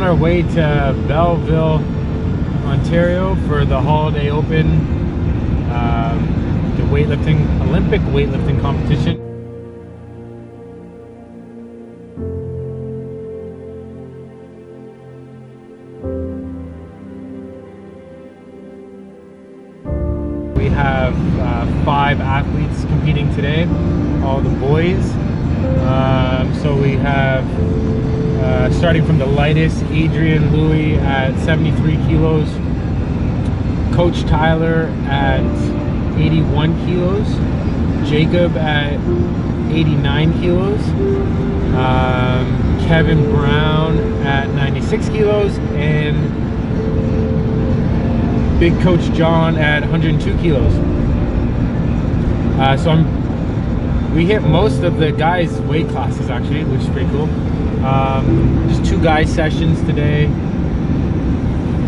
on our way to Belleville, Ontario for the Holiday Open, the Olympic weightlifting competition. We have 5 athletes competing today, all the boys. So we have, starting from the lightest, Adrian Louis at 73 kilos, Coach Tyler at 81 kilos, Jacob at 89 kilos, Kevin Brown at 96 kilos, and Big Coach John at 102 kilos. We hit most of the guys' weight classes actually, which is pretty cool. Just 2 guys sessions today.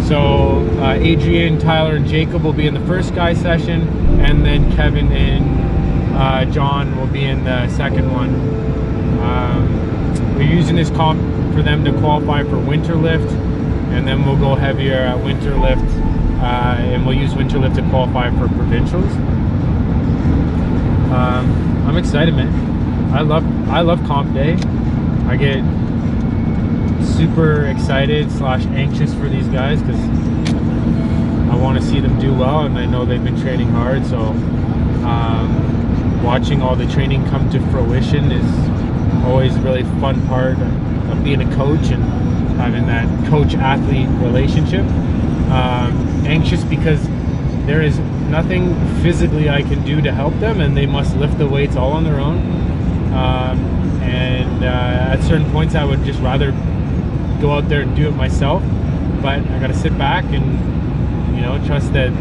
So Adrian, Tyler, and Jacob will be in the first guy session, and then Kevin and John will be in the second one. We're using this comp for them to qualify for Winterlift, and then we'll go heavier at Winterlift, and we'll use Winterlift to qualify for provincials. I'm excited, man. I love comp day. I get super excited / anxious for these guys because I want to see them do well, and I know they've been training hard. So watching all the training come to fruition is always a really fun part of being a coach and having that coach-athlete relationship. Anxious because there is nothing physically I can do to help them, and they must lift the weights all on their own. At certain points I would just rather go out there and do it myself, but I gotta sit back and, you know, trust that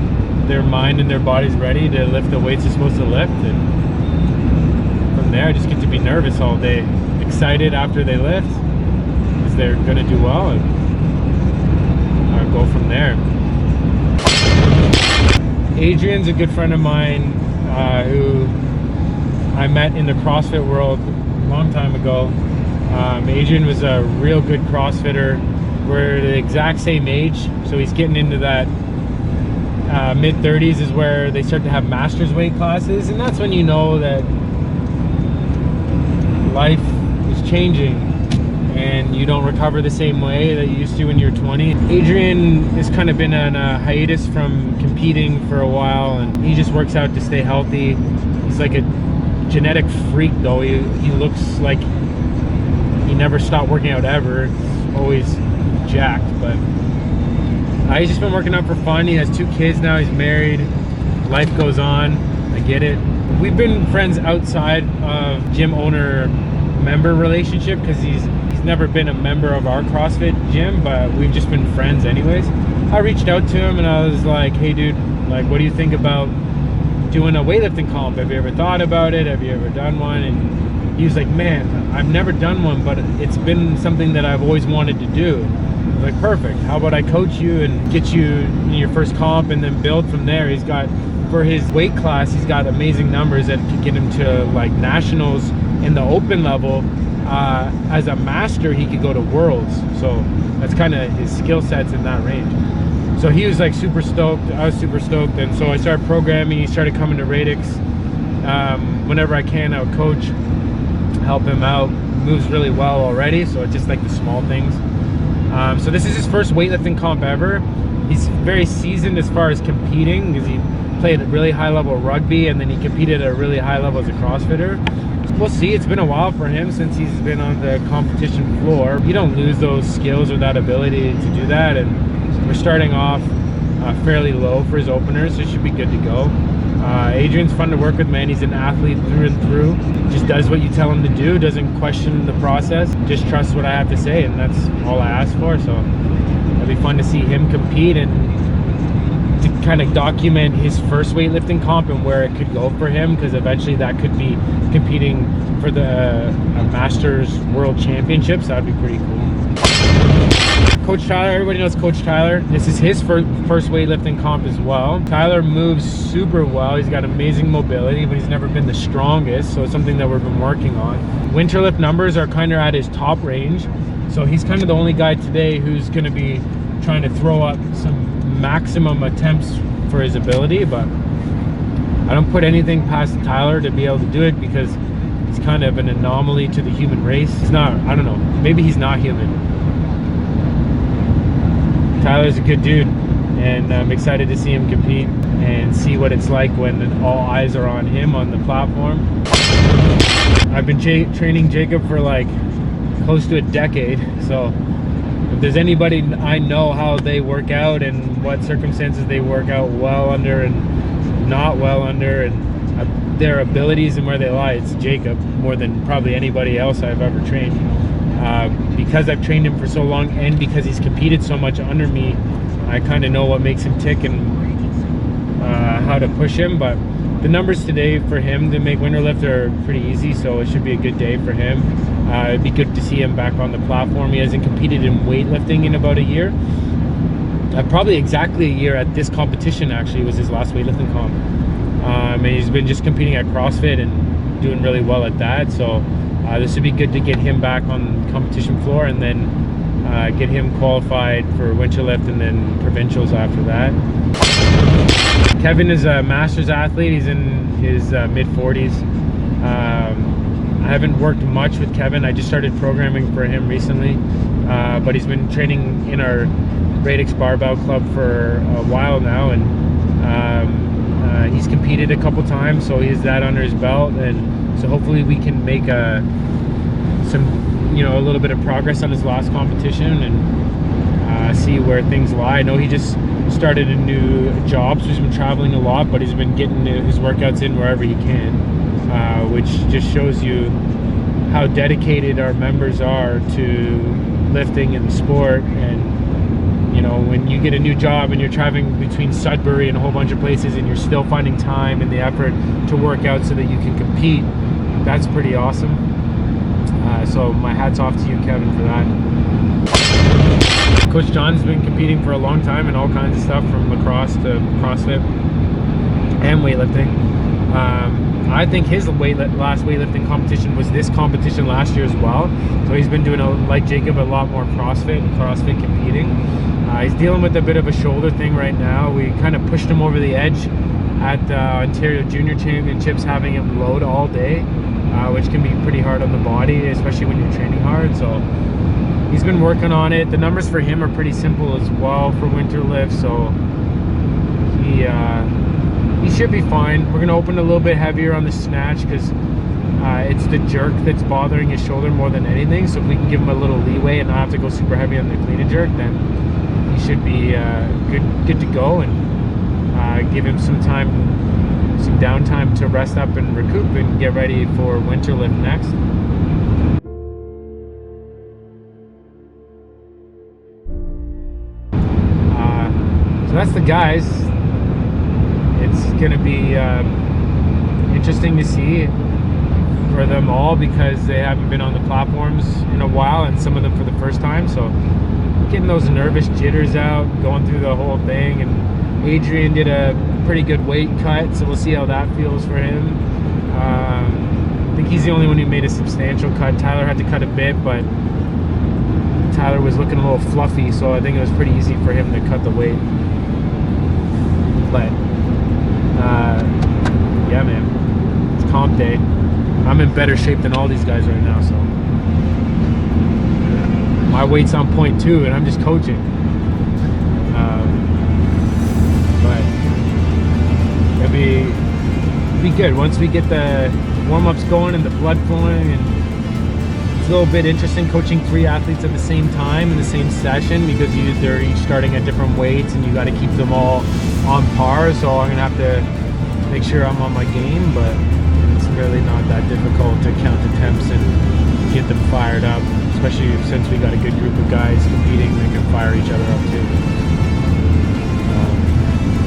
their mind and their body's ready to lift the weights they're supposed to lift. And from there I just get to be nervous all day, excited after they lift because they're gonna do well, and I'll go from there. Adrian's a good friend of mine who I met in the CrossFit world a long time ago. Adrian was a real good CrossFitter. We're the exact same age, so he's getting into that mid-30s is where they start to have master's weight classes, and that's when you know that life is changing and you don't recover the same way that you used to when you're 20. Adrian has kind of been on a hiatus from competing for a while, and he just works out to stay healthy. He's like a genetic freak though. He looks like he never stopped working out ever. He's always jacked, but he's just been working out for fun. He has 2 kids now, he's married, life goes on. I get it. We've been friends outside of gym owner member relationship because he's never been a member of our CrossFit gym, but we've just been friends anyways. I reached out to him and I was like, hey dude, like, what do you think about doing a weightlifting comp? Have you ever thought about it? Have you ever done one? And he was like, man, I've never done one, but it's been something that I've always wanted to do. I was like, perfect, how about I coach you and get you in your first comp and then build from there. He's got, for his weight class, he's got amazing numbers that could get him to like nationals in the open level. As a master, he could go to worlds, so that's kind of his skill sets in that range. So he was like super stoked, I was super stoked, and so I started programming. He started coming to Radix. Whenever I can, I would coach, help him out. Moves really well already, so it's just like the small things. So this is his first weightlifting comp ever. He's very seasoned as far as competing because he played at really high level rugby, and then he competed at a really high level as a CrossFitter. We'll see. It's been a while for him since he's been on the competition floor. You don't lose those skills or that ability to do that, and we're starting off fairly low for his openers, so it should be good to go. Adrian's fun to work with, man. He's an athlete through and through. Just does what you tell him to do, doesn't question the process, just trusts what I have to say, and that's all I ask for. So it'll be fun to see him compete and to kind of document his first weightlifting comp and where it could go for him, because eventually that could be competing for the Masters World Championships. That would be pretty cool. Coach Tyler, everybody knows Coach Tyler. This is his first weightlifting comp as well. Tyler moves super well. He's got amazing mobility, but he's never been the strongest, so it's something that we've been working on. Winterlift numbers are kind of at his top range, So he's kind of the only guy today who's going to be trying to throw up some maximum attempts for his ability, but I don't put anything past Tyler to be able to do it, because he's kind of an anomaly to the human race. He's not, I don't know, maybe he's not human. Tyler's a good dude, and I'm excited to see him compete and see what it's like when all eyes are on him on the platform. I've been training Jacob for like close to a decade, so if there's anybody I know how they work out and what circumstances they work out well under and not well under, and their abilities and where they lie, it's Jacob, more than probably anybody else I've ever trained. Because I've trained him for so long, and because he's competed so much under me, I kind of know what makes him tick and how to push him. But the numbers today for him to make Winterlift are pretty easy, so it should be a good day for him. It'd be good to see him back on the platform. He hasn't competed in weightlifting in about a year. Probably exactly a year at this competition, actually, was his last weightlifting comp. And he's been just competing at CrossFit and doing really well at that. So this would be good to get him back on the competition floor, and then get him qualified for Winterlift and then provincials after that. Kevin is a master's athlete. He's in his mid-40s. I haven't worked much with Kevin. I just started programming for him recently, but he's been training in our Radix Barbell club for a while now, and he's competed a couple times, so he has that under his belt, and so hopefully we can make a little bit of progress on his last competition and see where things lie. I know he just started a new job, so he's been traveling a lot, but he's been getting his workouts in wherever he can, which just shows you how dedicated our members are to lifting and the sport. And you know, when you get a new job and you're traveling between Sudbury and a whole bunch of places, and you're still finding time and the effort to work out so that you can compete, that's pretty awesome. So my hat's off to you, Kevin, for that. Coach John's been competing for a long time in all kinds of stuff, from lacrosse to CrossFit and weightlifting. I think his last weightlifting competition was this competition last year as well. So he's been doing, like Jacob, a lot more CrossFit competing. He's dealing with a bit of a shoulder thing right now. We kind of pushed him over the edge at the Ontario Junior Championships, having him load all day, which can be pretty hard on the body, especially when you're training hard. So he's been working on it. The numbers for him are pretty simple as well for Winterlift, so he should be fine. We're gonna open a little bit heavier on the snatch, because it's the jerk that's bothering his shoulder more than anything. So if we can give him a little leeway and not have to go super heavy on the clean and jerk, then he should be good to go, and give him some downtime to rest up and recoup and get ready for Winterlift next. So that's the guys. It's gonna be interesting to see for them all, because they haven't been on the platforms in a while, and some of them for the first time. So getting those nervous jitters out, going through the whole thing. And Adrian did a pretty good weight cut, so we'll see how that feels for him. I think he's the only one who made a substantial cut. Tyler had to cut a bit, but Tyler was looking a little fluffy, so I think it was pretty easy for him to cut the weight. But yeah, man, it's comp day. I'm in better shape than all these guys right now, so my weight's on point too, and I'm just coaching. But it'll be good once we get the warm-ups going and the blood flowing. And it's a little bit interesting coaching 3 athletes at the same time in the same session, because they're each starting at different weights, and you got to keep them all on par. So I'm gonna have to make sure I'm on my game, but it's really not that difficult to count attempts and get them fired up, especially since we got a good group of guys competing that can fire each other up too.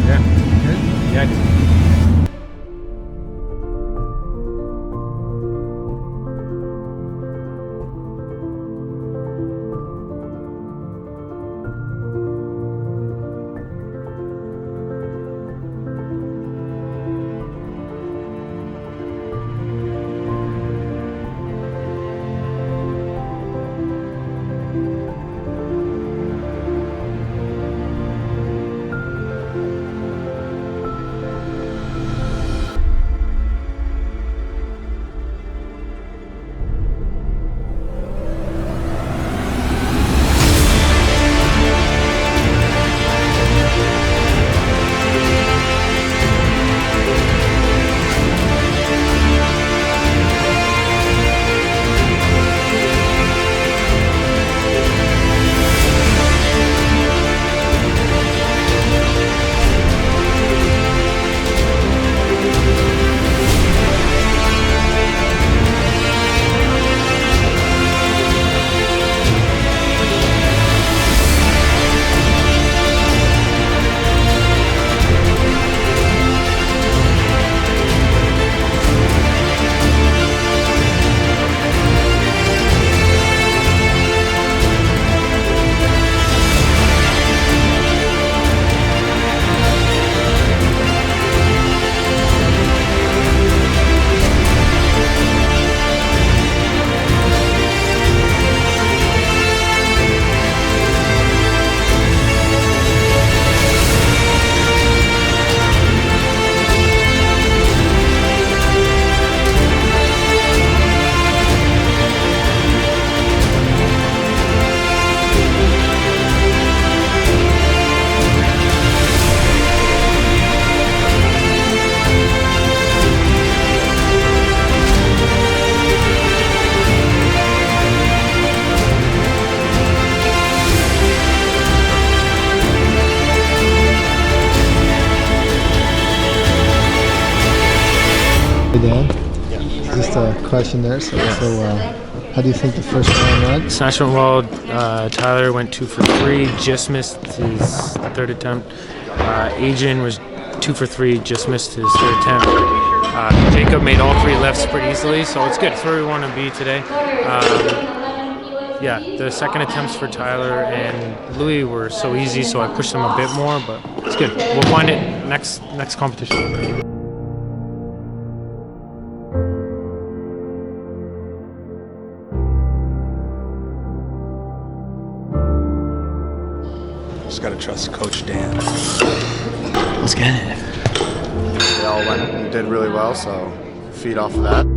Yeah. Yeah. Dan, just a question there. So how do you think the first round went? Snatch went well. Tyler went 2 for 3, just missed his third attempt. Adrian was 2 for 3, just missed his third attempt. Jacob made all 3 lifts pretty easily, so it's good. It's where we want to be today. Yeah, the second attempts for Tyler and Louis were so easy, so I pushed them a bit more, but it's good. We'll find it next competition. Just gotta trust Coach Dan. Let's get it. They all went and did really well, so feed off of that.